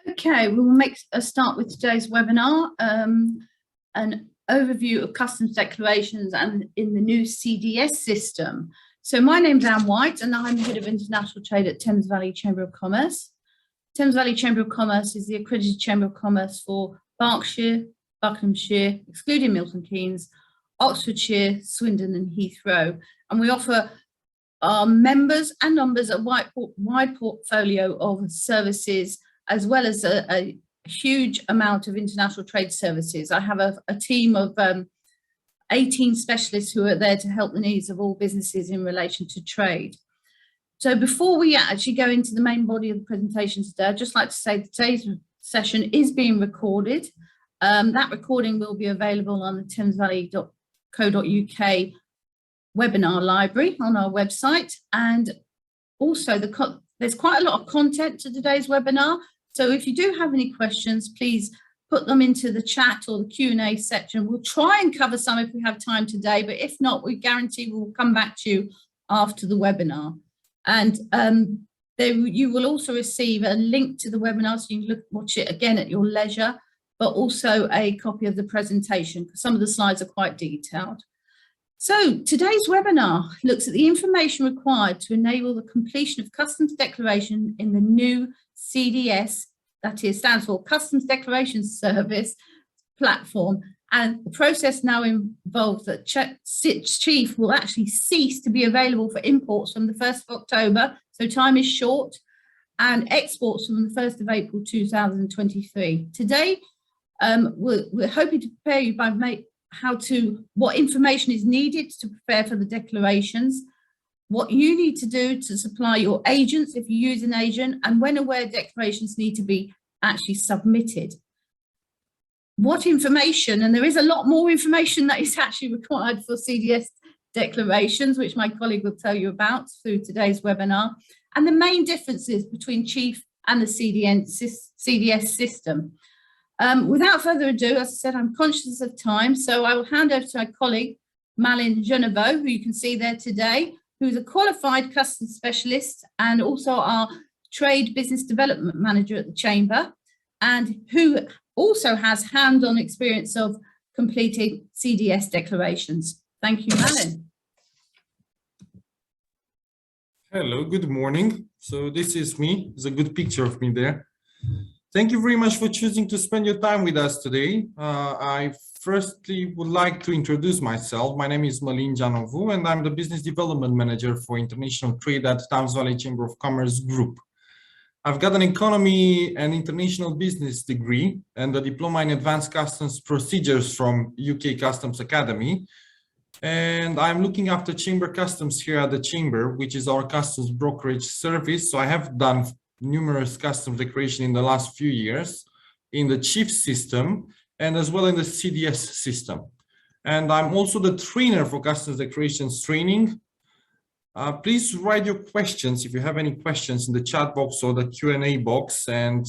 Okay, we will make a start with today's webinar, an overview of customs declarations and in the new CDS system. So my name's Anne White and I'm Head of International Trade at Thames Valley Chamber of Commerce. Thames Valley Chamber of Commerce is the accredited Chamber of Commerce for Berkshire, Buckinghamshire, excluding Milton Keynes, Oxfordshire, Swindon and Heathrow. And we offer our members and numbers a wide portfolio of services, as well as a huge amount of international trade services. I have a team of 18 specialists who are there to help the needs of all businesses in relation to trade. So before we actually go into the main body of the presentation today, I'd just like to say that today's session is being recorded. That recording will be available on the thamesvalley.co.uk webinar library on our website. And also there's quite a lot of content to today's webinar. So if you do have any questions, please put them into the chat or the Q&A section. We'll try and cover some if we have time today, but if not, we guarantee we'll come back to you after the webinar. And you will also receive a link to the webinar so you can watch it again at your leisure, but also a copy of the presentation because some of the slides are quite detailed. So today's webinar looks at the information required to enable the completion of customs declaration in the new CDS, that is, stands for Customs Declaration Service platform. And the process now involves that Chief will actually cease to be available for imports from the 1st of October, so time is short, and exports from the 1st of April 2023. Today, we're hoping to prepare you by what information is needed to prepare for the declarations, what you need to do to supply your agents if you use an agent, and when and where declarations need to be actually submitted. What information, and there is a lot more information that is actually required for CDS declarations, which my colleague will tell you about through today's webinar, and the main differences between Chief and the CDS system. Without further ado, as I said, I'm conscious of time, so I will hand over to my colleague, Malin Geneveau, who you can see there today, who's a qualified customs specialist and also our trade business development manager at the Chamber, and who also has hands-on experience of completing CDS declarations. Thank you, Malin. Hello, good morning. So this is me. There's a good picture of me there. Thank you very much for choosing to spend your time with us today. I firstly would like to introduce myself. My name is Malin Geneveau, and I'm the Business Development Manager for International Trade at Thames Valley Chamber of Commerce Group. I've got an Economy and International Business degree and a Diploma in Advanced Customs Procedures from UK Customs Academy. And I'm looking after Chamber Customs here at the Chamber, which is our customs brokerage service. So I have done numerous customs declaration in the last few years in the Chief system and as well in the CDS system. And I'm also the trainer for customs declarations training. Please write your questions if you have any questions in the chat box or the Q&A box, and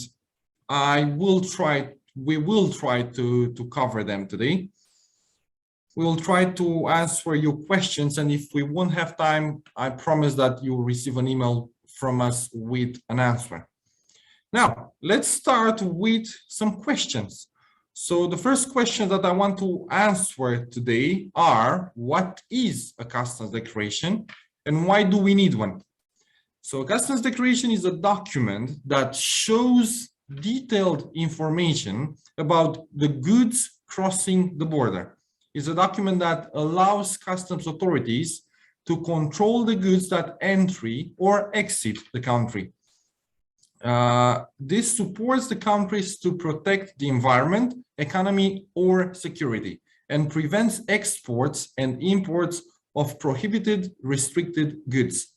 we will try to cover them today. We will try to answer your questions, and if we won't have time, I promise that you will receive an email from us with an answer. Now, let's start with some questions. So the first question that I want to answer today are, what is a customs declaration and why do we need one? So a customs declaration is a document that shows detailed information about the goods crossing the border. It's a document that allows customs authorities to control the goods that enter or exit the country. This supports the countries to protect the environment, economy, or security, and prevents exports and imports of prohibited, restricted goods.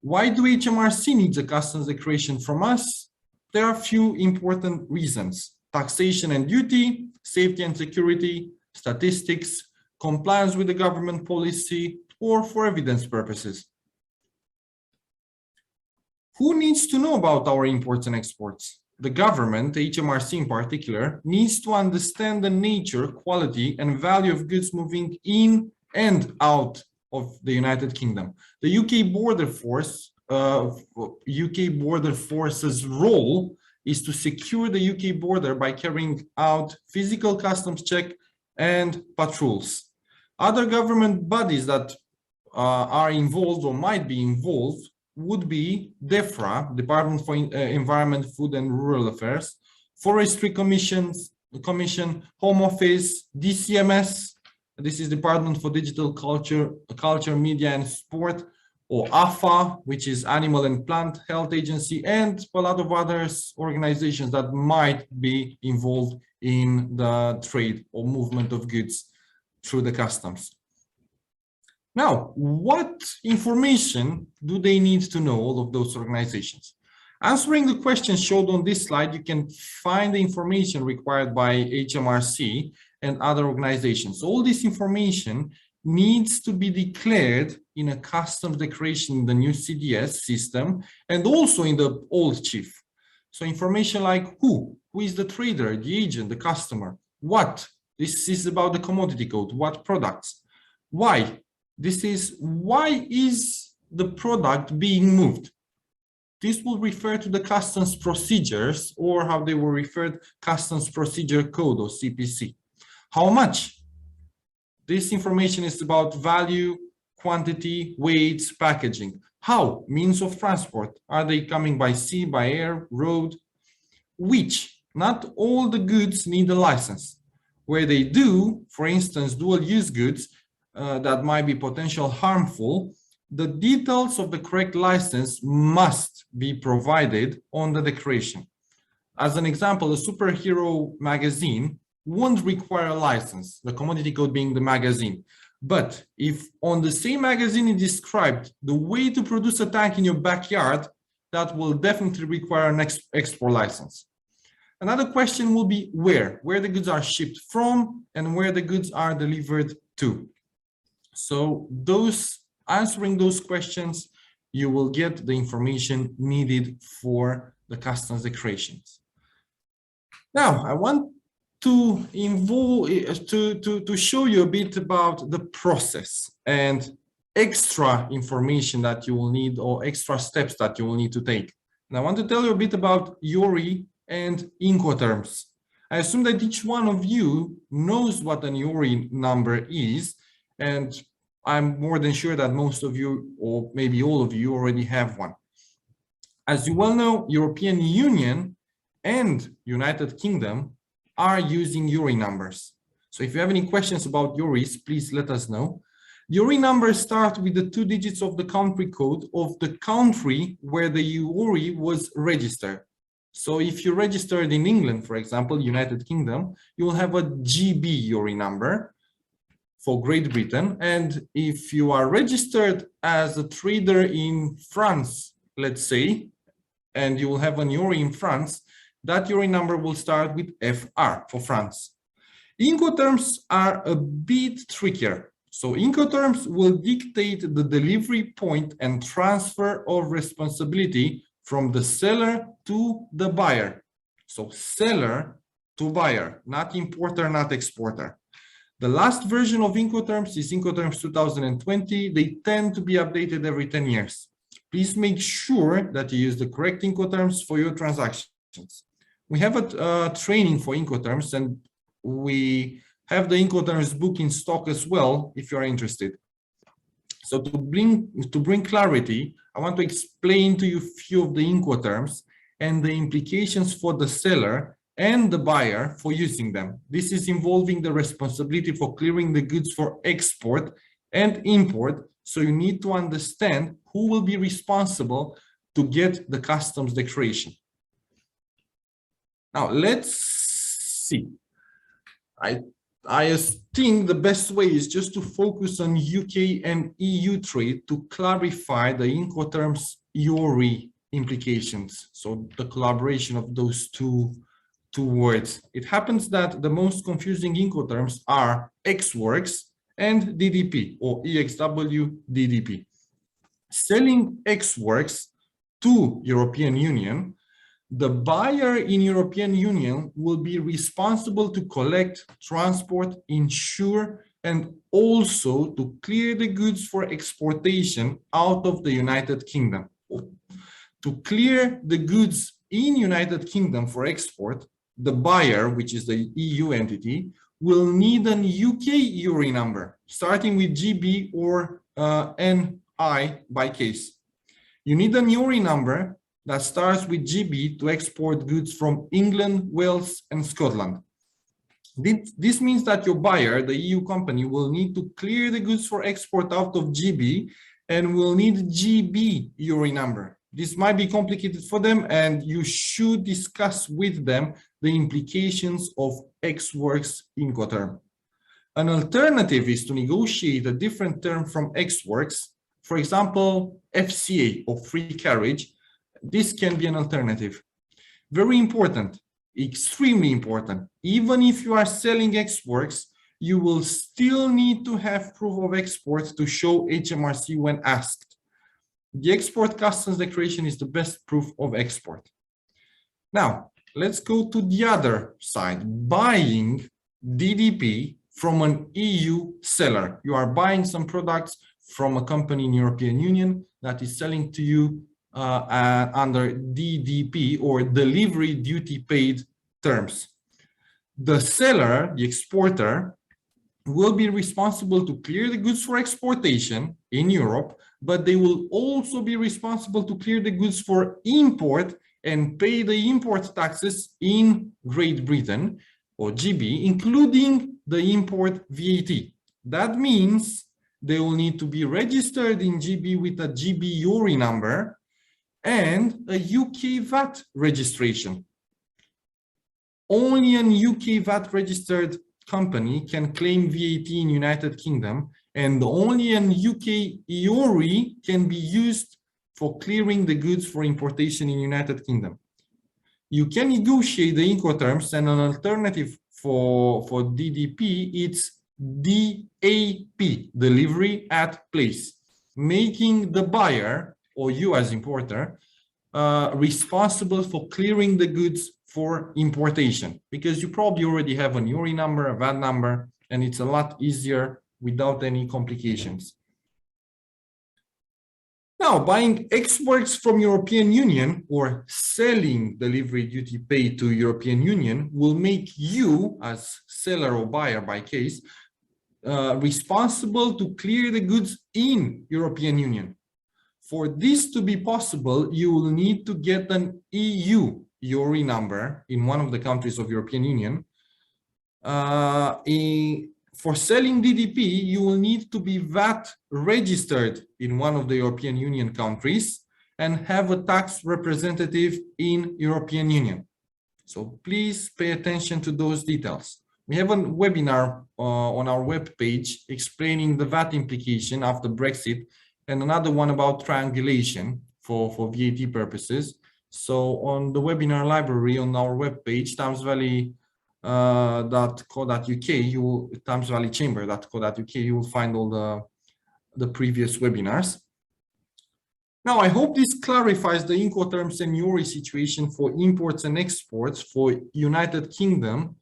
Why do HMRC needs a customs declaration from us? There are a few important reasons: taxation and duty, safety and security, statistics, compliance with the government policy, or for evidence purposes. Who needs to know about our imports and exports? The government, HMRC in particular, needs to understand the nature, quality, and value of goods moving in and out of the United Kingdom. The UK Border Force's role is to secure the UK border by carrying out physical customs check and patrols. Other government bodies that are involved or might be involved would be DEFRA, Department for Environment, Food and Rural Affairs, Forestry Commission, Home Office, DCMS, this is Department for Digital Culture, Media and Sport, or AFA, which is Animal and Plant Health Agency, and a lot of other organizations that might be involved in the trade or movement of goods through the customs. Now, what information do they need to know, all of those organizations? Answering the questions showed on this slide, you can find the information required by HMRC and other organizations. All this information needs to be declared in a customs declaration in the new CDS system and also in the old chief. So information like who is the trader, the agent, the customer, what, this is about the commodity code, what products, why, this is why is the product being moved. This will refer to the customs procedures, or how they were referred, customs procedure code or CPC. How much? This information is about value, quantity, weights, packaging. How? Means of transport. Are they coming by sea, by air, road? Which? Not all the goods need a license. Where they do, for instance, dual use goods that might be potential harmful, the details of the correct license must be provided on the declaration. As an example, a superhero magazine won't require a license, the commodity code being the magazine. But if on the same magazine is described the way to produce a tank in your backyard, that will definitely require an export license. Another question will be where the goods are shipped from and where the goods are delivered to. So answering those questions, you will get the information needed for the customs declarations. Now, I want to show you a bit about the process and extra information that you will need, or extra steps that you will need to take. And I want to tell you a bit about IORI and Incoterms. I assume that each one of you knows what an IORI number is, and I'm more than sure that most of you, or maybe all of you, already have one. As you well know, European Union and United Kingdom are using IORI numbers. So if you have any questions about IORIs, please let us know. The IORI numbers start with the 2 digits of the country code of the country where the IORI was registered. So if you registered in England, for example, United Kingdom, you will have a GB IORI number for Great Britain. And if you are registered as a trader in France, let's say, and you will have an IORI in France, that IORI number will start with FR for France. Incoterms are a bit trickier. So Incoterms will dictate the delivery point and transfer of responsibility from the seller to the buyer. So seller to buyer, not importer, not exporter. The last version of Incoterms is Incoterms 2020. They tend to be updated every 10 years. Please make sure that you use the correct Incoterms for your transactions. We have a training for Incoterms, and we have the Incoterms book in stock as well, if you are interested. So to bring clarity, I want to explain to you a few of the Incoterms and the implications for the seller and the buyer for using them. This is involving the responsibility for clearing the goods for export and import. So you need to understand who will be responsible to get the customs declaration. Now, let's see. I think the best way is just to focus on UK and EU trade to clarify the Incoterms IORI implications. So the collaboration of those two words. It happens that the most confusing Incoterms are ex-works and DDP, or EXW DDP. Selling ex-works to European Union, the buyer in European Union will be responsible to collect, transport, insure, and also to clear the goods for exportation out of the United Kingdom. To clear the goods in United Kingdom for export, the buyer, which is the EU entity, will need an UK URI number, starting with GB or NI by case. You need an URI number that starts with GB to export goods from England, Wales, and Scotland. This means that your buyer, the EU company, will need to clear the goods for export out of GB and will need GB URI number. This might be complicated for them, and you should discuss with them the implications of ex works Incoterm. An alternative is to negotiate a different term from ex works, for example, FCA or free carriage. This can be an alternative. Very important, extremely important. Even if you are selling ex works, you will still need to have proof of export to show HMRC when asked. The export customs declaration is the best proof of export. Now, let's go to the other side, buying DDP from an EU seller. You are buying some products from a company in European Union that is selling to you under DDP or delivery duty paid terms. The seller, the exporter, will be responsible to clear the goods for exportation in Europe, but they will also be responsible to clear the goods for import and pay the import taxes in Great Britain or GB, including the import VAT. That means they will need to be registered in GB with a GB URI number and a UK VAT registration. Only an UK VAT registered company can claim VAT in United Kingdom, and only an UK URI can be used for clearing the goods for importation in United Kingdom. You can negotiate the Incoterms, and an alternative for DDP, it's DAP, delivery at place, making the buyer, or you as importer, responsible for clearing the goods for importation, because you probably already have an URI number, a VAT number, and it's a lot easier without any complications. Now, buying exports from European Union or selling delivery duty paid to European Union will make you, as seller or buyer by case, responsible to clear the goods in European Union. For this to be possible, you will need to get an EU URI number in one of the countries of European Union. For selling DDP, you will need to be VAT registered in one of the European Union countries and have a tax representative in European Union. So please pay attention to those details. We have a webinar on our webpage explaining the VAT implication after Brexit, and another one about triangulation for VAT purposes. So on the webinar library on our webpage, thamesvalley.co.uk, thamesvalleychamber.co.uk, you will find all the previous webinars. Now, I hope this clarifies the Incoterms and URI situation for imports and exports for United Kingdom/EU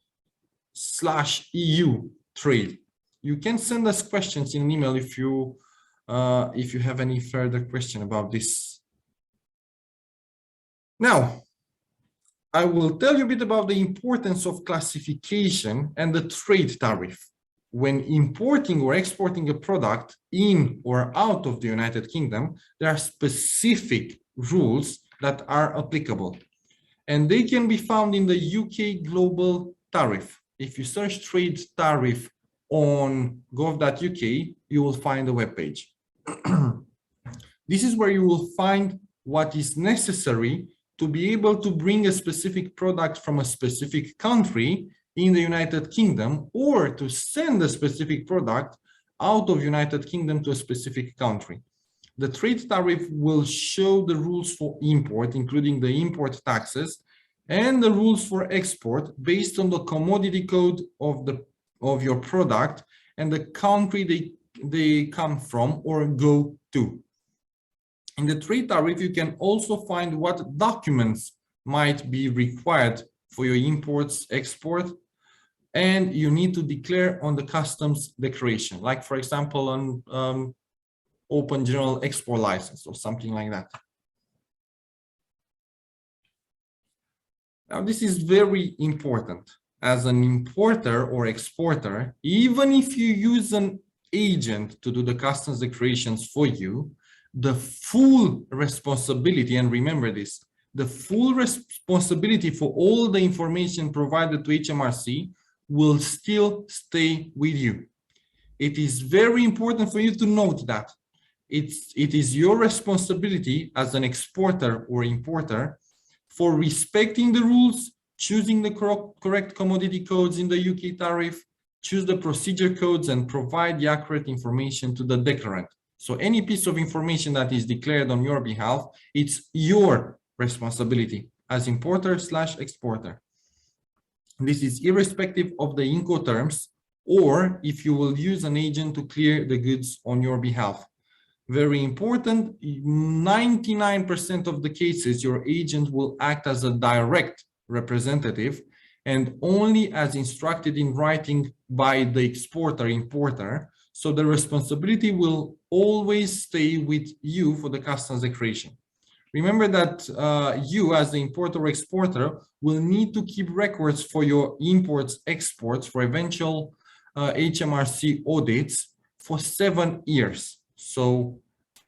trade. You can send us questions in an email if you have any further question about this. Now, I will tell you a bit about the importance of classification and the trade tariff. When importing or exporting a product in or out of the United Kingdom, there are specific rules that are applicable, and they can be found in the UK global tariff. If you search trade tariff on gov.uk, you will find the webpage. This is where you will find what is necessary to be able to bring a specific product from a specific country in the United Kingdom, or to send a specific product out of United Kingdom to a specific country. The trade tariff will show the rules for import, including the import taxes, and the rules for export based on the commodity code of your product and the country they come from or go to. In the trade tariff, you can also find what documents might be required for your imports, export, and you need to declare on the customs declaration, like for example, on open general export license or something like that. Now, this is very important. As an importer or exporter, even if you use an agent to do the customs declarations for you, the full responsibility, and remember this, the full responsibility for all the information provided to HMRC will still stay with you. It is very important for you to note that it is your responsibility as an exporter or importer for respecting the rules, choosing the correct commodity codes in the UK tariff, choose the procedure codes, and provide the accurate information to the declarant. So any piece of information that is declared on your behalf, it's your responsibility as importer/exporter. This is irrespective of the Incoterms, or if you will use an agent to clear the goods on your behalf. Very important, 99% of the cases, your agent will act as a direct representative and only as instructed in writing by the exporter-importer. So the responsibility will always stay with you for the customs declaration. Remember that you, as the importer or exporter, will need to keep records for your imports, exports, for eventual HMRC audits for 7 years. So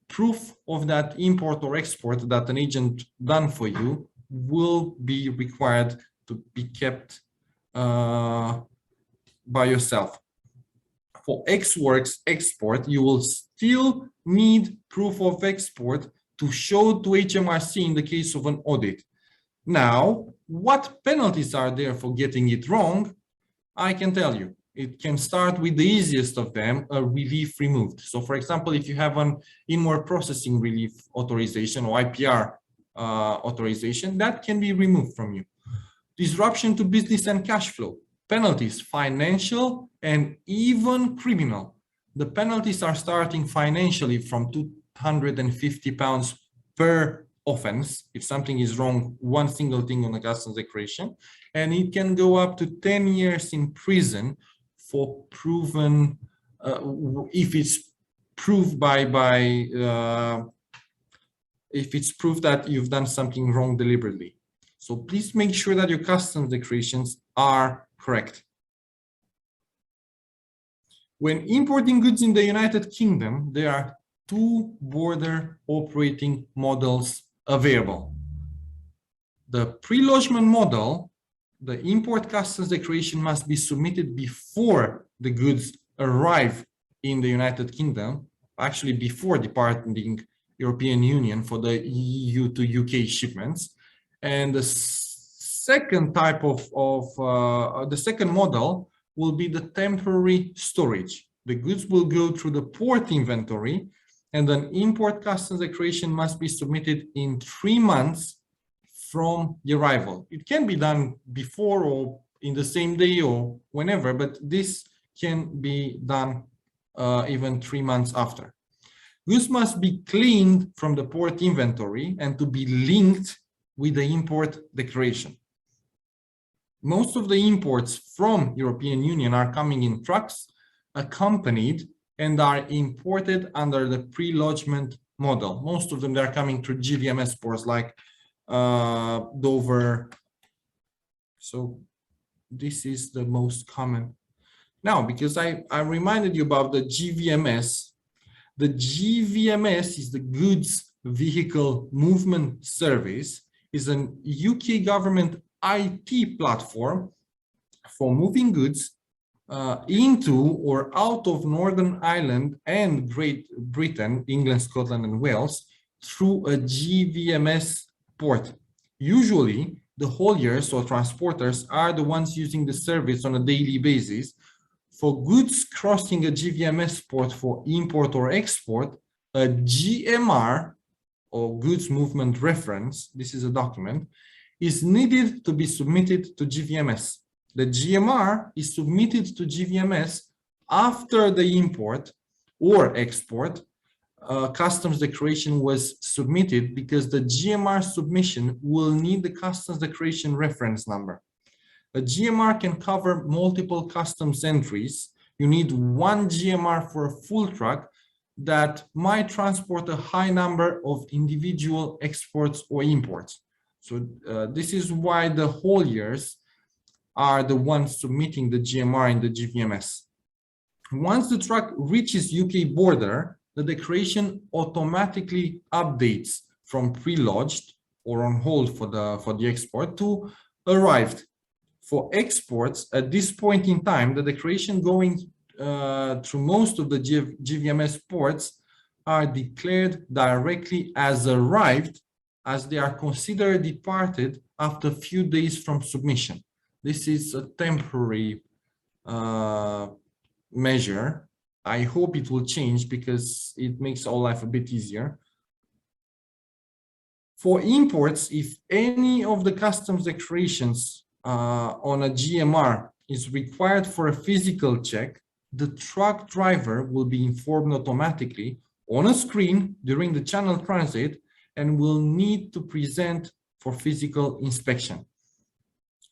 proof of that import or export that an agent done for you will be required to be kept by yourself. For ex-works export, you will still need proof of export to show to HMRC in the case of an audit. Now, what penalties are there for getting it wrong? I can tell you. It can start with the easiest of them, a relief removed. So for example, if you have an in-more processing relief authorization or IPR authorization, that can be removed from you. Disruption to business and cash flow, penalties, financial and even criminal. The penalties are starting financially from £250 per offense, if something is wrong, one single thing on the customs declaration, and it can go up to 10 years in prison for proven, if it's proved if it's proved that you've done something wrong deliberately. So please make sure that your customs declarations are correct. When importing goods in the United Kingdom, there are 2 border operating models available. The pre-lodgement model, the import customs declaration must be submitted before the goods arrive in the United Kingdom, actually before departing European Union for the EU to UK shipments. And the second type the second model will be the temporary storage. The goods will go through the port inventory, and an import customs declaration must be submitted in 3 months from the arrival. It can be done before or in the same day or whenever, but this can be done even 3 months after. Goods must be cleaned from the port inventory and to be linked with the import declaration. Most of the imports from European Union are coming in trucks, accompanied, and are imported under the pre-lodgement model. Most of them, they're coming through GVMS ports like Dover. So this is the most common. Now, because I reminded you about the GVMS is the Goods Vehicle Movement Service, is an UK government IT platform for moving goods into or out of Northern Ireland and Great Britain, England, Scotland, and Wales through a GVMS port. Usually, the hauliers or transporters are the ones using the service on a daily basis. For goods crossing a GVMS port for import or export, a GMR, or Goods Movement Reference, this is a document, is needed to be submitted to GVMS. The GMR is submitted to GVMS after the import or export customs declaration was submitted, because the GMR submission will need the customs declaration reference number. A GMR can cover multiple customs entries. You need one GMR for a full truck that might transport a high number of individual exports or imports. So this is why the hauliers are the ones submitting the GMR in the GVMS. Once the truck reaches UK border, the declaration automatically updates from pre-lodged or on hold for the export to arrived. For exports, at this point in time, the declaration going through most of the GVMS ports are declared directly as arrived, as they are considered departed after a few days from submission. This is a temporary measure. I hope it will change because it makes our life a bit easier. For imports, if any of the customs declarations on a GMR is required for a physical check, the truck driver will be informed automatically on a screen during the channel transit and will need to present for physical inspection.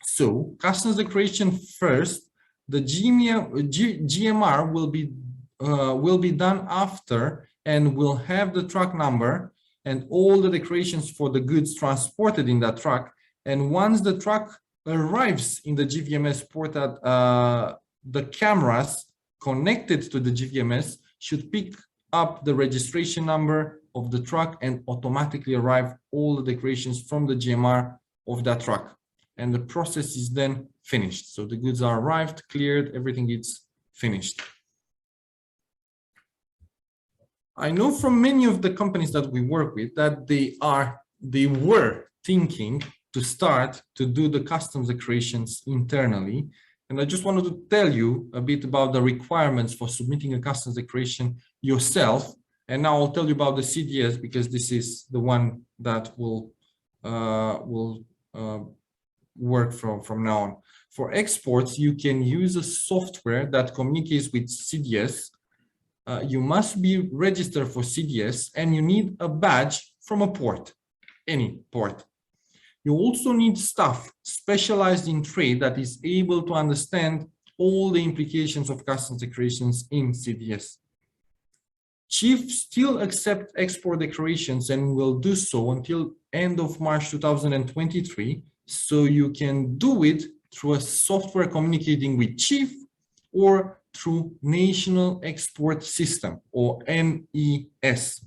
So, customs declaration first, the GMR will be done after and will have the truck number and all the declarations for the goods transported in that truck. And once the truck arrives in the GVMS port, the cameras connected to the GVMS should pick up the registration number of the truck and automatically arrive all the declarations from the GMR of that truck. And the process is then finished. So the goods are arrived, cleared, everything is finished. I know from many of the companies that we work with that they were thinking to start to do the customs declarations internally. And I just wanted to tell you a bit about the requirements for submitting a customs declaration yourself. And now I'll tell you about the CDS because this is the one that will work from now on. For exports, you can use a software that communicates with CDS. You must be registered for CDS and you need a badge from a port, any port. You also need staff specialized in trade that is able to understand all the implications of customs declarations in CDS. Chief still accept export declarations and will do so until end of March 2023. So you can do it through a software communicating with Chief or through National Export System or NES.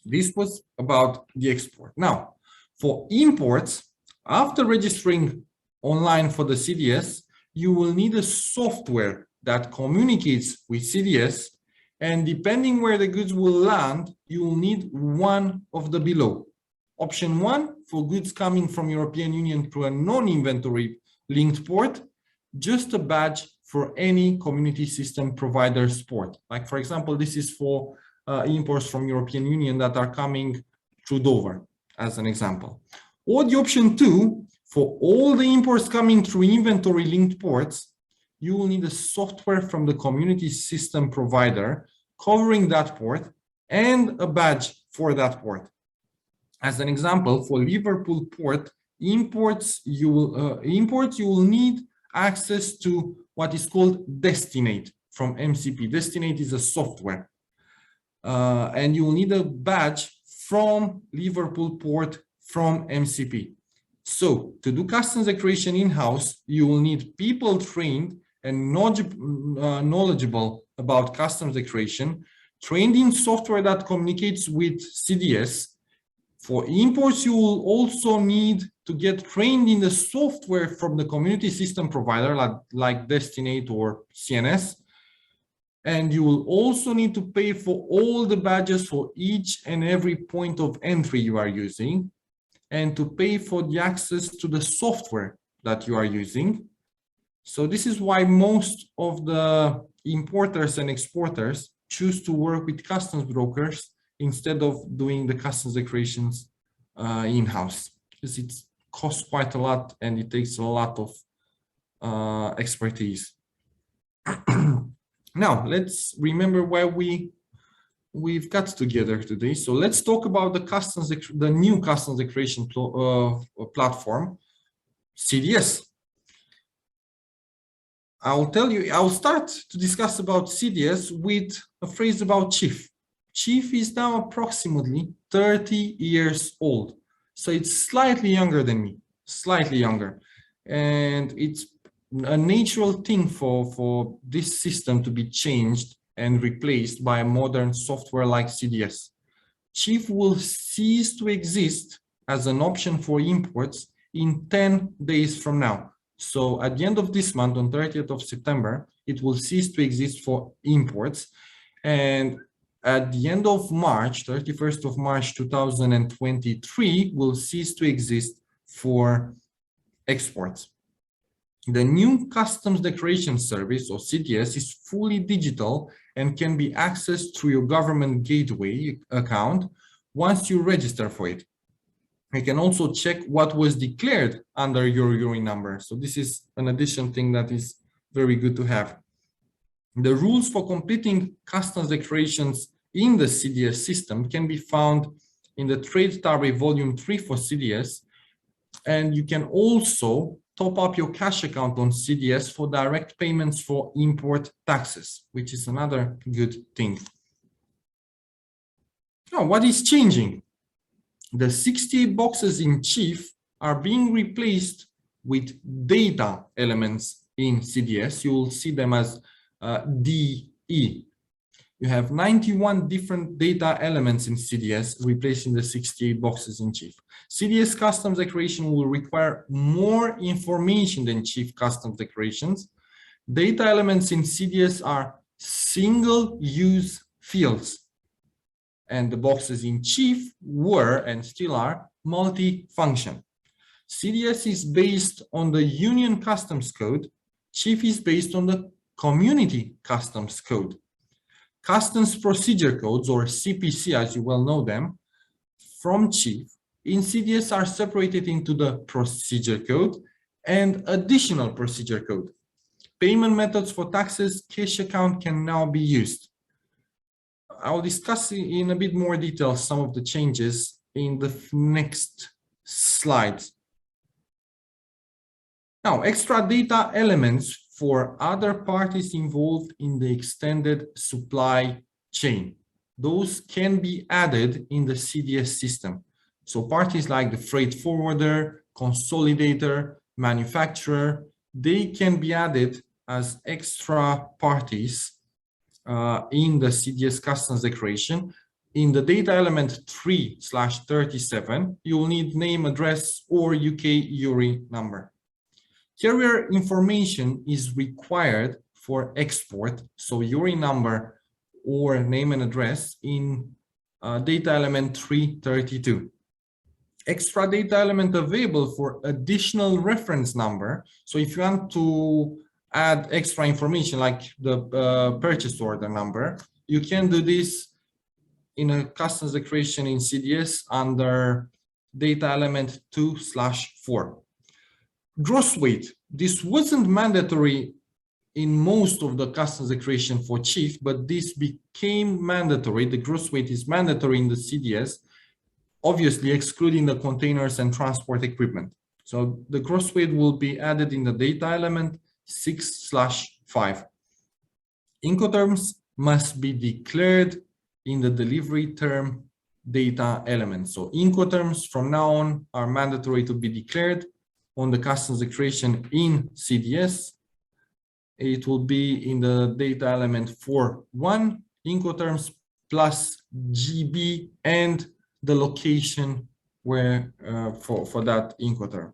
This was about the export. Now, for imports, after registering online for the CDS, you will need a software that communicates with CDS, and depending where the goods will land, you will need one of the below. Option 1, for goods coming from European Union through a non-inventory linked port, just a badge for any community system provider's port. Like, for example, this is for imports from European Union that are coming through Dover, as an example. Or the option 2, for all the imports coming through inventory linked ports, you will need a software from the community system provider covering that port and a badge for that port. As an example, for Liverpool port imports, you will need access to what is called Destinate from MCP. Destinate is a software, and you will need a badge from Liverpool port from MCP. So to do customs declaration in-house, you will need people trained and knowledgeable about customs declaration, trained in software that communicates with CDS. For imports, you will also need to get trained in the software from the community system provider like Destinate or CNS. And you will also need to pay for all the badges for each and every point of entry you are using, and to pay for the access to the software that you are using. So this is why most of the importers and exporters choose to work with customs brokers instead of doing the customs declarations in-house, because it costs quite a lot and it takes a lot of expertise. Now, let's remember why we've got together today. So let's talk about the new customs declaration platform, CDS. I'll start to discuss about CDS with a phrase about Chief. Chief is now approximately 30 years old. So it's slightly younger than me, slightly younger. And it's a natural thing for this system to be changed and replaced by a modern software like CDS. Chief will cease to exist as an option for imports in 10 days from now. So at the end of this month, on 30th of September, it will cease to exist for imports. And at the end of March, 31st of March 2023, will cease to exist for exports. The new Customs Declaration Service, or CDS, is fully digital and can be accessed through your government gateway account once you register for it. You can also check what was declared under your URI number. So this is an additional thing that is very good to have. The rules for completing customs declarations in the CDS system can be found in the Trade Tariff Volume 3 for CDS. And you can also top up your cash account on CDS for direct payments for import taxes, which is another good thing. Now, what is changing? The 68 boxes in Chief are being replaced with data elements in CDS. You will see them as DE. You have 91 different data elements in CDS, replacing the 68 boxes in Chief. CDS Customs Declaration will require more information than Chief Customs Declarations. Data elements in CDS are single-use fields, and the boxes in Chief were and still are multi-function. CDS is based on the Union Customs Code. Chief is based on the Community Customs Code. Customs Procedure Codes, or CPC as you well know them, from Chief in CDS are separated into the Procedure Code and Additional Procedure Code. Payment methods for taxes, cash account can now be used. I'll discuss in a bit more detail some of the changes in the next slides. Now, extra data elements for other parties involved in the extended supply chain. Those can be added in the CDS system. So parties like the freight forwarder, consolidator, manufacturer, they can be added as extra parties in the CDS Customs Declaration. In the data element 3/37, you will need name, address, or UK URI number. Carrier information is required for export, so URI number or name and address in data element 332. Extra data element available for additional reference number. So if you want to add extra information like the purchase order number, you can do this in a customs declaration in CDS under data element 2/4. Gross weight. This wasn't mandatory in most of the customs declaration for Chief, but this became mandatory. The gross weight is mandatory in the CDS, obviously excluding the containers and transport equipment. So the gross weight will be added in the data element 6/5. Incoterms must be declared in the delivery term data element. So Incoterms from now on are mandatory to be declared on the customs declaration in CDS. It will be in the data element 4.1, Incoterms plus GB and the location where for that Incoterm.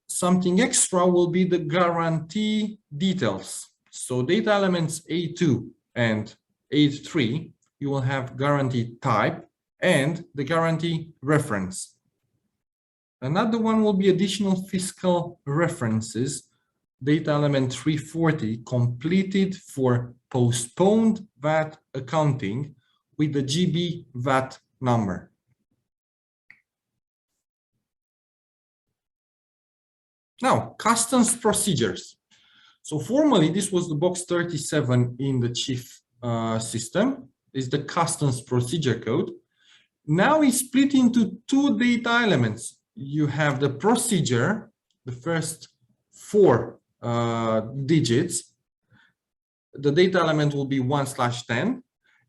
Something extra will be the guarantee details. So data elements A2 and A3, you will have guarantee type and the guarantee reference. Another one will be additional fiscal references. Data element 340 completed for postponed VAT accounting with the GB VAT number. Now, customs procedures. So formally, this was the box 37 in the Chief system, is the customs procedure code. Now it's split into two data elements. You have the procedure, the first 4 digits. The data element will be 1/10,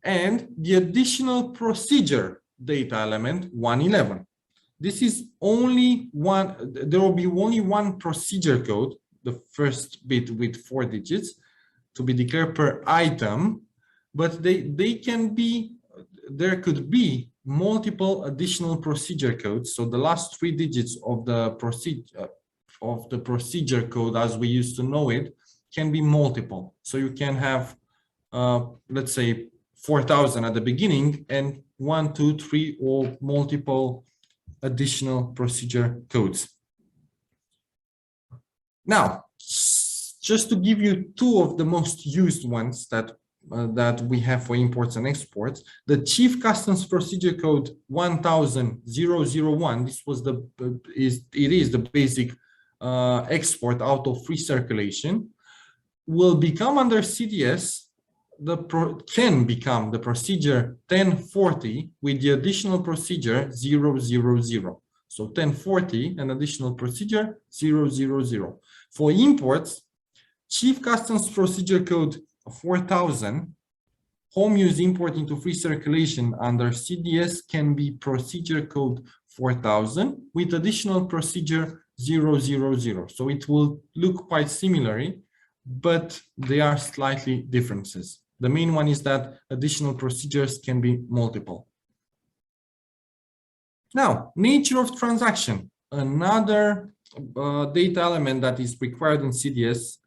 and the additional procedure data element 111. this is only one, there will be only one procedure code, the first bit with 4 digits to be declared per item, but they can be, there could be multiple additional procedure codes. So the last 3 digits of the procedure code as we used to know it can be multiple. So you can have, let's say 4,000 at the beginning and 1, 2, 3 or multiple additional procedure codes. Now, just to give you 2 of the most used ones that we have for imports and exports, the Chief Customs Procedure Code 10001. This was it is the basic export out of free circulation. Will become under CDS. Can become the procedure 1040 with the additional procedure 000. So 1040 an additional procedure 000. For imports, Chief Customs Procedure Code 4000, home use import into free circulation under CDS can be procedure code 4000 with additional procedure 000. So it will look quite similarly, but there are slightly differences. The main one is that additional procedures can be multiple. Now, nature of transaction, another data element that is required in CDS.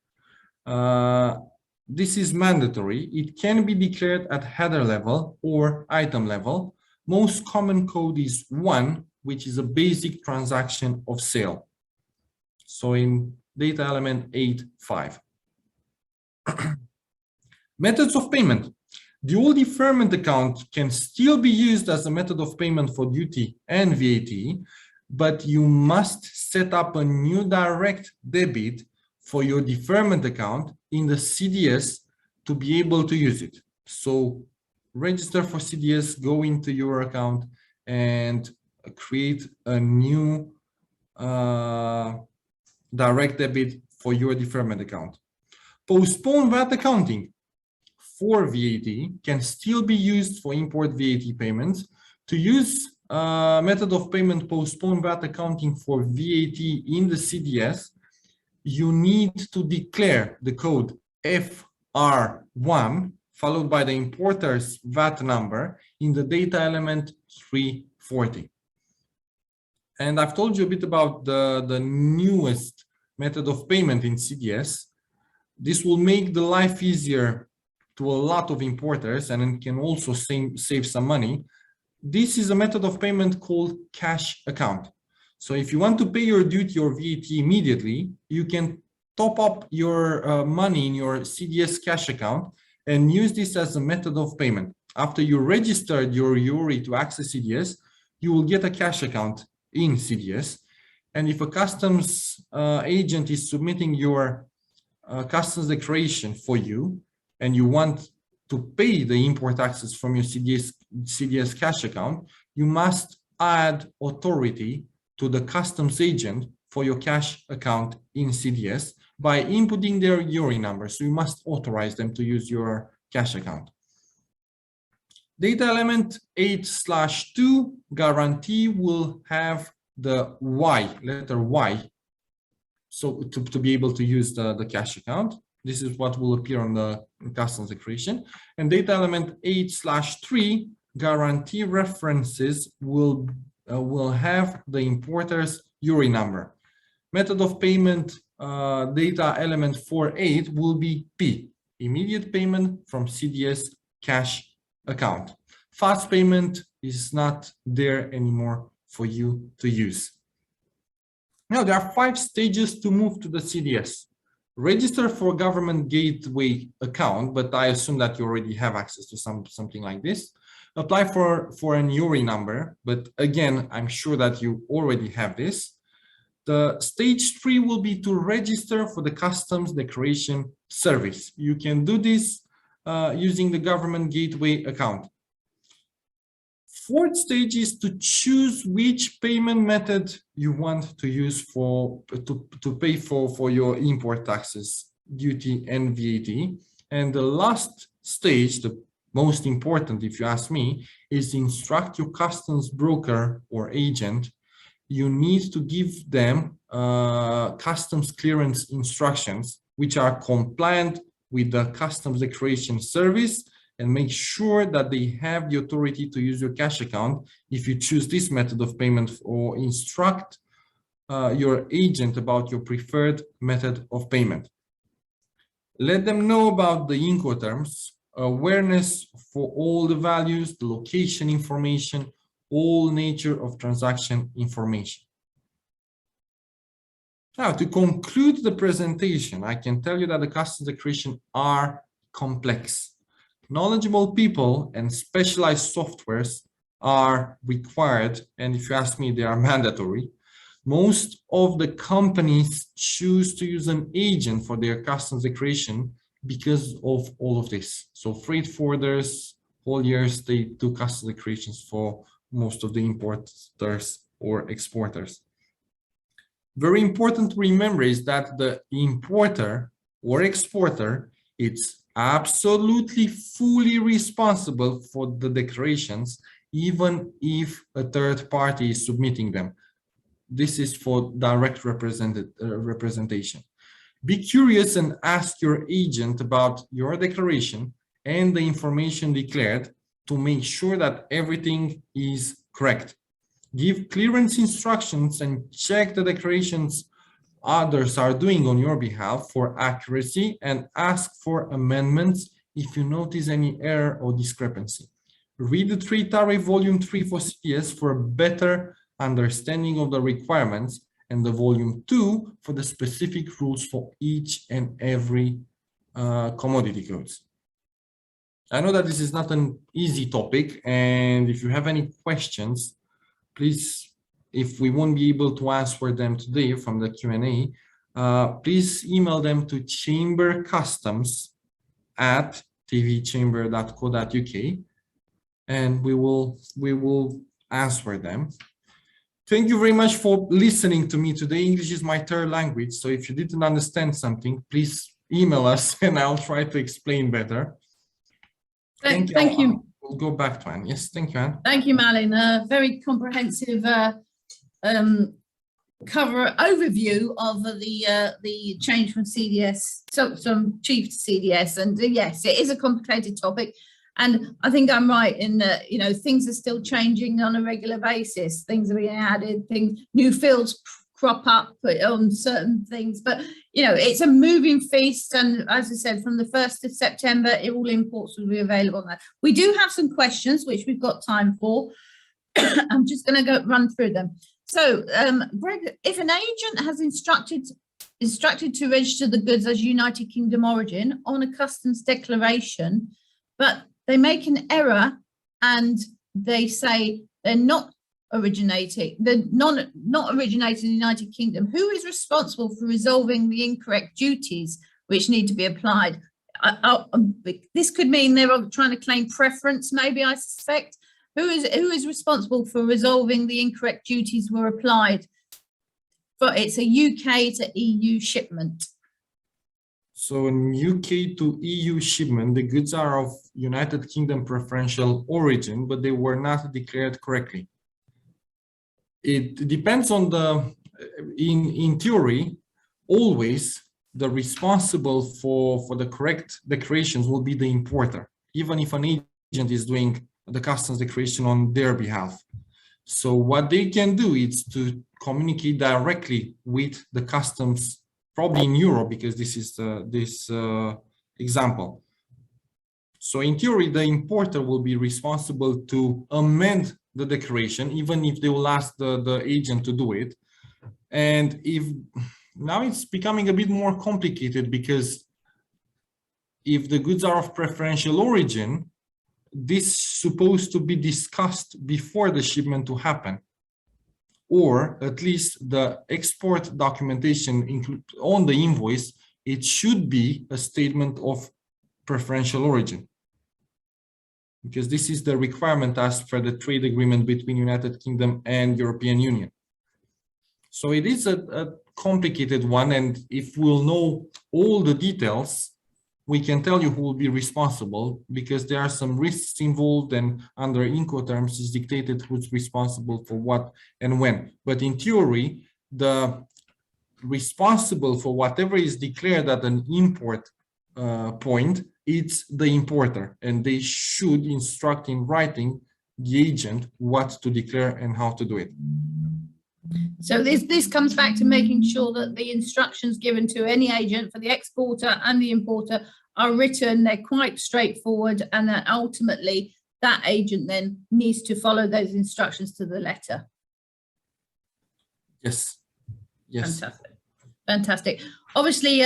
This is mandatory. It can be declared at header level or item level. Most common code is 1, which is a basic transaction of sale. So in data element 8.5. Methods of payment. The old deferment account can still be used as a method of payment for duty and VAT, but you must set up a new direct debit for your deferment account in the CDS to be able to use it. So register for CDS, go into your account and create a new direct debit for your deferment account. Postpone VAT accounting for VAT can still be used for import VAT payments. To use method of payment postpone VAT accounting for VAT in the CDS, you need to declare the code FR1 followed by the importer's VAT number in the data element 340. And I've told you a bit about the newest method of payment in CDS. This will make the life easier to a lot of importers and it can also save some money. This is a method of payment called cash account. So if you want to pay your duty or VAT immediately, you can top up your money in your CDS cash account and use this as a method of payment. After you registered your URI to access CDS, you will get a cash account in CDS. And if a customs agent is submitting your customs declaration for you, and you want to pay the import taxes from your CDS cash account, you must add authority to the customs agent for your cash account in CDS by inputting their URI number. So you must authorize them to use your cash account. Data element 8/2 guarantee will have the Y, letter Y, so to be able to use the cash account. This is what will appear on the customs declaration. And data element 8/3 guarantee references will have the importer's URI number. Method of payment data element 4.8 will be P, immediate payment from CDS cash account. Fast payment is not there anymore for you to use. Now there are 5 stages to move to the CDS. Register for government gateway account, but I assume that you already have access to something like this. Apply for an URI number, but again, I'm sure that you already have this. The stage 3 will be to register for the customs declaration service. You can do this using the government gateway account. 4th stage is to choose which payment method you want to use to pay for your import taxes, duty and VAT. And the last stage, the most important if you ask me, is instruct your customs broker or agent you need to give them customs clearance instructions, which are compliant with the customs declaration service, and make sure that they have the authority to use your cash account if you choose this method of payment, or instruct your agent about your preferred method of payment. Let them know about the Incoterms, awareness for all the values, the location information, all nature of transaction information. Now, to conclude the presentation, I can tell you that the customs declaration are complex. Knowledgeable people and specialized softwares are required, and if you ask me, they are mandatory. Most of the companies choose to use an agent for their customs declaration because of all of this. So freight forwarders, hauliers, they do customs declarations for most of the importers or exporters. Very important to remember is that the importer or exporter, it's absolutely fully responsible for the declarations, even if a third party is submitting them. This is for direct representation. Be curious and ask your agent about your declaration and the information declared to make sure that everything is correct. Give clearance instructions and check the declarations others are doing on your behalf for accuracy, and ask for amendments if you notice any error or discrepancy. Read the trade tariff volume 3 for CDS for a better understanding of the requirements, and the volume 2 for the specific rules for each and every commodity codes. I know that this is not an easy topic, and if you have any questions, please, if we won't be able to answer them today from the Q&A, please email them to chambercustoms@tvchamber.co.uk, and we will answer them. Thank you very much for listening to me today. English is my third language, so if you didn't understand something, please email us and I'll try to explain better. Thank you. We'll go back to Anne. Yes, thank you, Anne. Thank you, Malin. A very comprehensive overview of the change from CDS, from chief to CDS, and yes, it is a complicated topic. And I think I'm right in that, things are still changing on a regular basis. Things are being added, new fields crop up on certain things. But, it's a moving feast. And as I said, from the 1st of September, all imports will be available now. We do have some questions, which we've got time for. I'm just going to run through them. So, Greg, if an agent has instructed to register the goods as United Kingdom origin on a customs declaration, but they make an error and they say they're not originating in the United Kingdom, who is responsible for resolving the incorrect duties which need to be applied? This could mean they're trying to claim preference, maybe, I suspect. Who is responsible for resolving the incorrect duties were applied? But it's a UK to EU shipment. So in UK to EU shipment, the goods are of United Kingdom preferential origin, but they were not declared correctly. It depends on in theory, always the responsible for the correct declarations will be the importer, even if an agent is doing the customs declaration on their behalf. So what they can do is to communicate directly with the customs, probably in Europe, because this is this example. So in theory, the importer will be responsible to amend the declaration, even if they will ask the agent to do it. And if now it's becoming a bit more complicated, because if the goods are of preferential origin, this is supposed to be discussed before the shipment to happen, or at least the export documentation on the invoice, it should be a statement of preferential origin, because this is the requirement as per the trade agreement between United Kingdom and European Union. So it is a complicated one, and if we'll know all the details, we can tell you who will be responsible, because there are some risks involved, and under Incoterms is dictated who's responsible for what and when. But in theory, the responsible for whatever is declared at an import point, it's the importer, and they should instruct in writing the agent what to declare and how to do it. So this comes back to making sure that the instructions given to any agent for the exporter and the importer are written, they're quite straightforward, and that ultimately that agent then needs to follow those instructions to the letter. Yes. Yes. Fantastic. Fantastic. Obviously,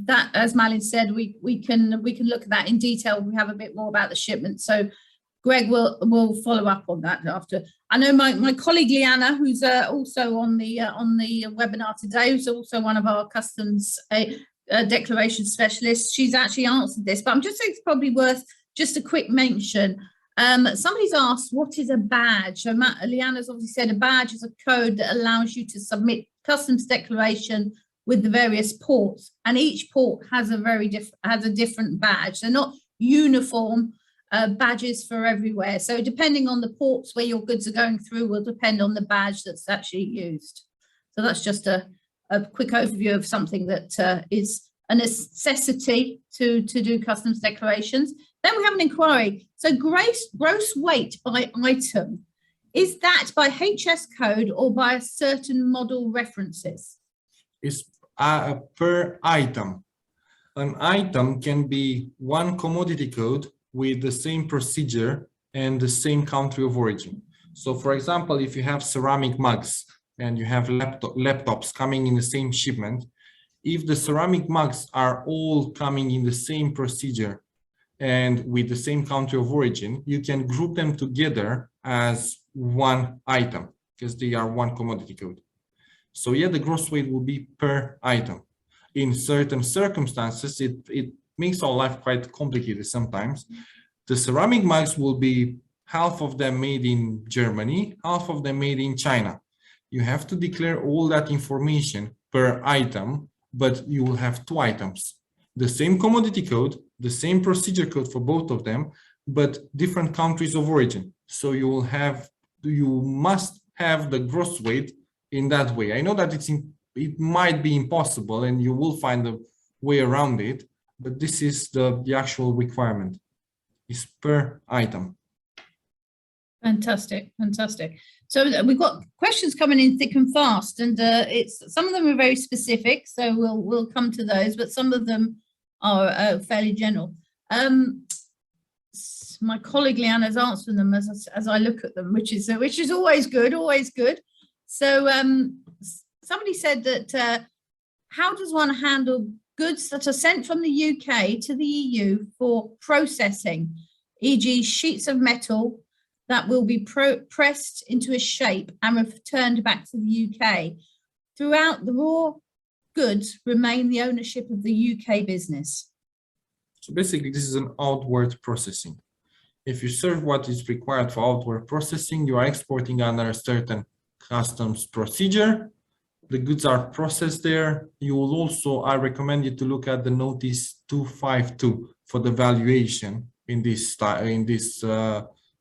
that, as Malin said, we can look at that in detail. We have a bit more about the shipment. So Greg will follow up on that after. I know my colleague Leanna, who's also on the webinar today, who's also one of our customs declaration specialists. She's actually answered this, but I'm just saying it's probably worth just a quick mention. Somebody's asked, what is a badge? So Leanna's obviously said a badge is a code that allows you to submit customs declaration with the various ports, and each port has a different badge. They're not uniform badges for everywhere. So depending on the ports where your goods are going through will depend on the badge that's actually used. So that's just a quick overview of something that is a necessity to do customs declarations. Then we have an inquiry. So gross weight by item, is that by HS code or by a certain model references? It's per item. An item can be one commodity code with the same procedure and the same country of origin. So for example, if you have ceramic mugs and you have laptops coming in the same shipment, if the ceramic mugs are all coming in the same procedure and with the same country of origin, you can group them together as one item because they are one commodity code. So yeah, the gross weight will be per item. In certain circumstances, it makes our life quite complicated sometimes. The ceramic mugs will be half of them made in Germany, half of them made in China. You have to declare all that information per item, but you will have two items. The same commodity code, the same procedure code for both of them, but different countries of origin. So you must have the gross weight in that way. I know that it might be impossible and you will find a way around it, but this is the actual requirement. Is per item. Fantastic, fantastic. So we've got questions coming in thick and fast, and some of them are very specific, so we'll come to those, but some of them are fairly general. My colleague Leanna's answering them as I look at them, which is always good, always good. So somebody said that how does one handle goods that are sent from the UK to the EU for processing, e.g. sheets of metal that will be pressed into a shape and returned back to the UK? Throughout, the raw goods remain the ownership of the UK business. So basically, this is an outward processing. If you serve what is required for outward processing, you are exporting under a certain customs procedure. The goods are processed there. You will also, I recommend you to look at the notice 252 for the valuation in this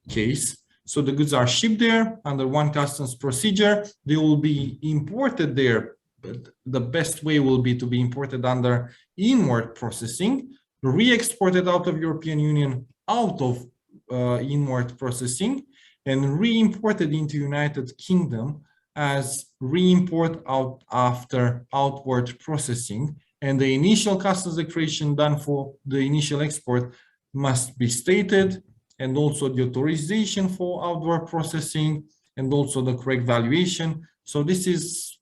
case. So the goods are shipped there under one customs procedure. They will be imported there, but the best way will be to be imported under inward processing, re-exported out of European Union out of inward processing, and re-imported into United Kingdom as re-import out after outward processing. And the initial customs declaration done for the initial export must be stated, and also the authorization for outward processing, and also the correct valuation. So this is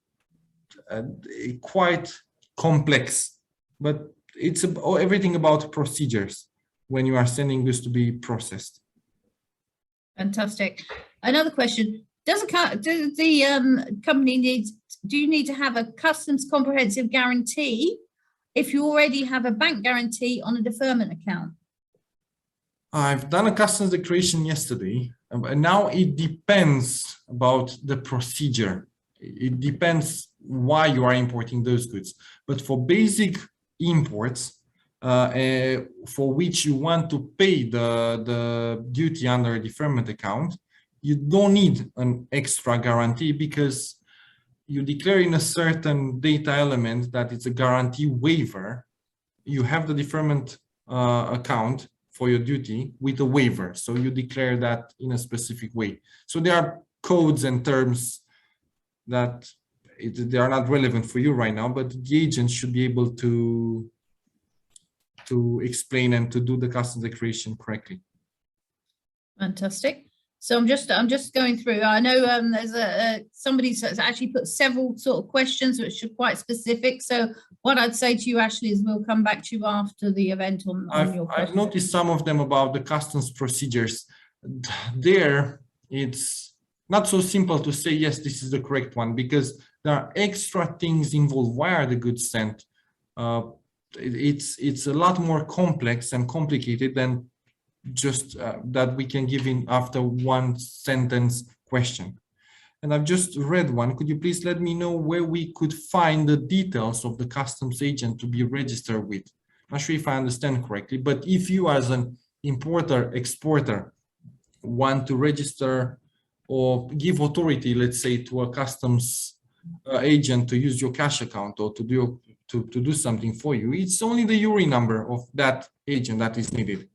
quite complex, but it's everything about procedures when you are sending this to be processed. Fantastic. Another question. Do you need to have a customs comprehensive guarantee if you already have a bank guarantee on a deferment account? I've done a customs declaration yesterday, and now it depends about the procedure. It depends why you are importing those goods. But for basic imports, for which you want to pay the duty under a deferment account, you don't need an extra guarantee because you declare in a certain data element that it's a guarantee waiver. You have the deferment account for your duty with a waiver. So you declare that in a specific way. So there are codes and terms that they are not relevant for you right now, but the agent should be able to explain and to do the customs declaration correctly. Fantastic. So I'm just going through. I know there's somebody's actually put several sort of questions which are quite specific. So what I'd say to you, Ashley, is we'll come back to you after the event on your questions. I've noticed some of them about the customs procedures. There, it's not so simple to say, yes, this is the correct one, because there are extra things involved. Why are the goods sent? It's a lot more complex and complicated than just that we can give in after one sentence question. And I've just read one. Could you please let me know where we could find the details of the customs agent to be registered with? Not sure if I understand correctly, but if you as an importer, exporter want to register or give authority, let's say, to a customs agent to use your cash account or to do something for you, it's only the URI number of that agent that is needed.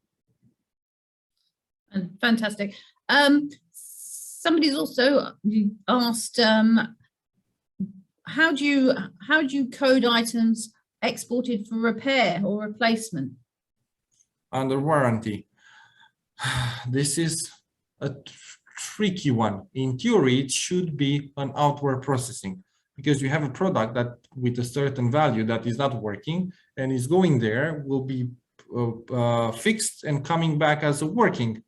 Fantastic. Somebody's also asked, how do you code items exported for repair or replacement? Under warranty. This is a tricky one. In theory, it should be an outward processing, because you have a product that with a certain value that is not working and is going there, will be fixed and coming back as a working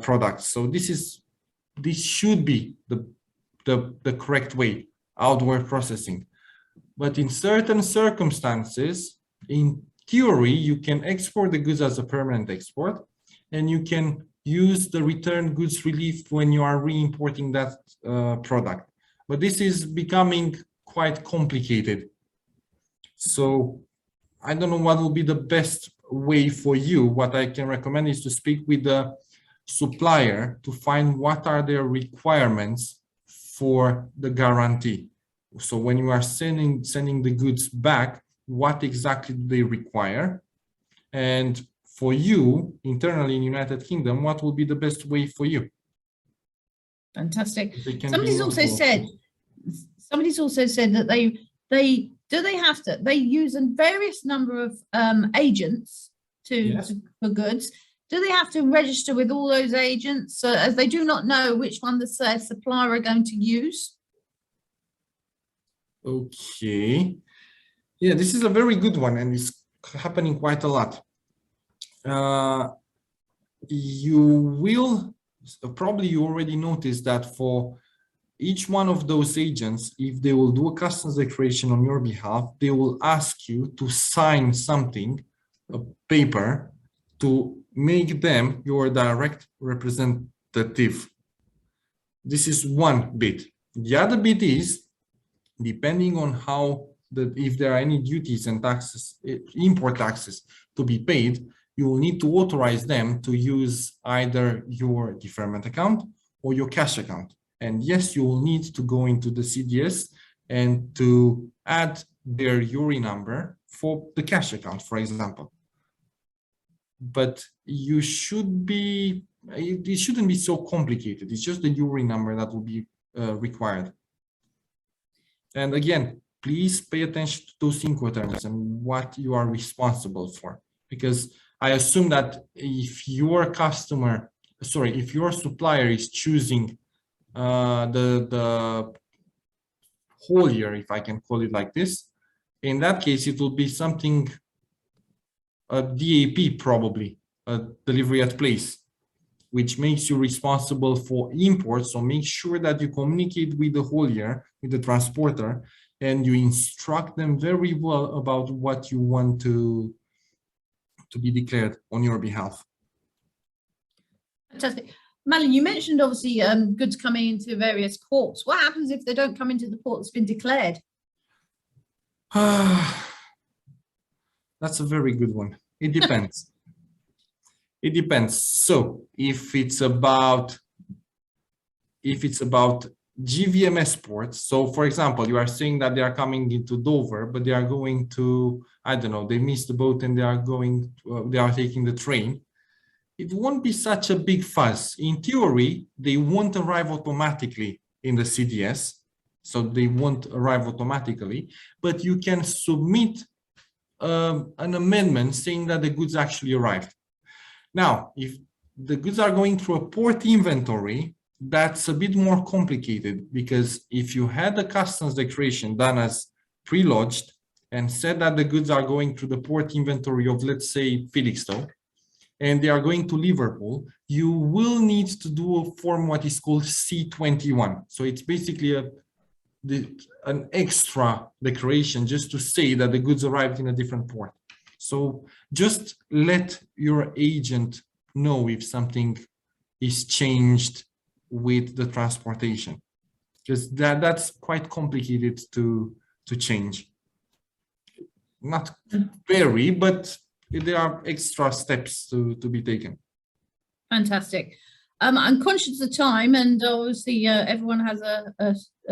product. So this should be the correct way, outward processing. But in certain circumstances, in theory, you can export the goods as a permanent export, and you can use the return goods relief when you are re-importing that product. But this is becoming quite complicated. So I don't know what will be the best way for you. What I can recommend is to speak with the supplier to find what are their requirements for the guarantee. So when you are sending the goods back, what exactly do they require? And for you internally in United Kingdom, what will be the best way for you? Fantastic. Somebody's also said that they use a various number of agents for goods. Do they have to register with all those agents as they do not know which one the supplier are going to use? Okay. Yeah, this is a very good one, and it's happening quite a lot. You will probably you already noticed that for each one of those agents, if they will do a customs declaration on your behalf, they will ask you to sign something, a paper, to make them your direct representative. This is one bit. The other bit is, depending on how if there are any duties and taxes, import taxes to be paid, you will need to authorize them to use either your deferment account or your cash account. And yes, you will need to go into the CDS and to add their URI number for the cash account, for example. But it shouldn't be so complicated. It's just the URI number that will be required. And again, please pay attention to those Incoterms and what you are responsible for, because I assume that if your supplier is choosing the haulier, if I can call it like this, in that case, it will be something, a DAP probably, a delivery at place, which makes you responsible for imports. So make sure that you communicate with the haulier, with the transporter, and you instruct them very well about what you want to be declared on your behalf. Fantastic. Malin, you mentioned obviously goods coming into various ports. What happens if they don't come into the port that's been declared? That's a very good one. It depends. It depends. So if it's about GVMS ports, so for example, you are saying that they are coming into Dover, but they are going to, I don't know, they missed the boat and they are going, they are taking the train. It won't be such a big fuss. In theory, they won't arrive automatically in the CDS, so they won't arrive automatically, but you can submit an amendment saying that the goods actually arrived. Now, if the goods are going through a port inventory, that's a bit more complicated, because if you had a customs declaration done as pre-lodged and said that the goods are going through the port inventory of, let's say, Felixstowe, and they are going to Liverpool, you will need to do a form what is called C21. So it's basically an extra declaration just to say that the goods arrived in a different port. So just let your agent know if something is changed with the transportation, because that's quite complicated to change. Not very, but there are extra steps to be taken. Fantastic. I'm conscious of time, and obviously everyone has a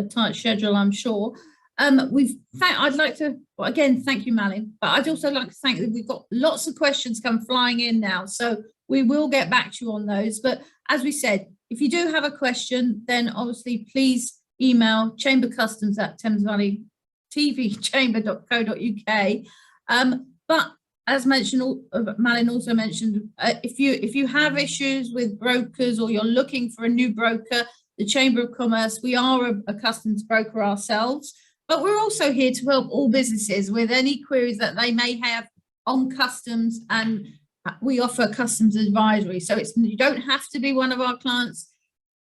tight schedule, I'm sure. I'd like to, well, again, thank you, Malin, but I'd also like to thank that we've got lots of questions come flying in now, so we will get back to you on those. But as we said, if you do have a question, then obviously please email chambercustoms@thamesvalleytvchamber.co.uk. But as mentioned, Malin also mentioned, if you have issues with brokers or you're looking for a new broker, the Chamber of Commerce, we are a customs broker ourselves, but we're also here to help all businesses with any queries that they may have on customs, and we offer customs advisory. So you don't have to be one of our clients.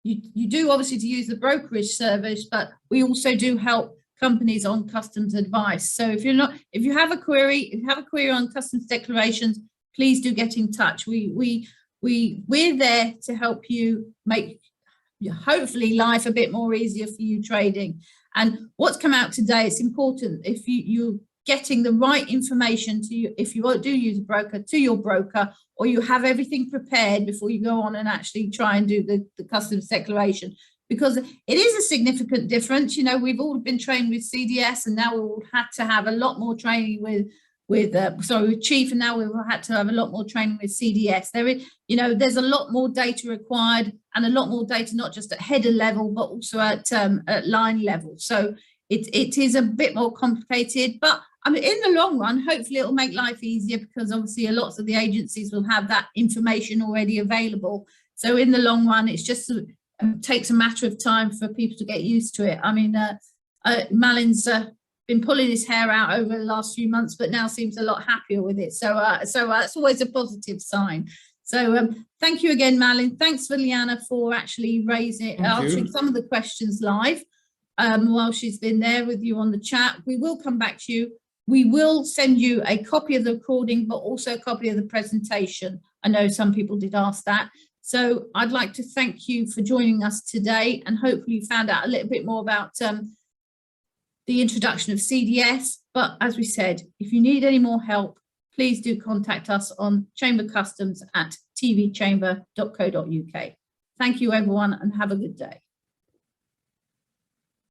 You do obviously to use the brokerage service, but we also do help companies on customs advice. So if you have a query on customs declarations, please do get in touch. We're there to help you make hopefully life a bit more easier for you trading. And what's come out today, it's important if you're getting the right information to you, if you do use a broker, to your broker, or you have everything prepared before you go on and actually try and do the customs declaration, because it is a significant difference. You know, we've all been trained with CDS, and now we all had to have a lot more training with Chief, and now we've had to have a lot more training with CDS. There's a lot more data required, and a lot more data, not just at header level, but also at line level. So it is a bit more complicated, but I mean, in the long run, hopefully it'll make life easier, because obviously lots of the agencies will have that information already available. So in the long run, it's just takes a matter of time for people to get used to it. I mean, Malin's been pulling his hair out over the last few months, but now seems a lot happier with it. So that's always a positive sign. So thank you again, Malin. Thanks for Liana for actually answering some of the questions live while she's been there with you on the chat. We will come back to you. We will send you a copy of the recording, but also a copy of the presentation. I know some people did ask that. So I'd like to thank you for joining us today, and hopefully you found out a little bit more about the introduction of CDS. But as we said, if you need any more help, please do contact us on chambercustoms@tvchamber.co.uk. Thank you, everyone, and have a good day.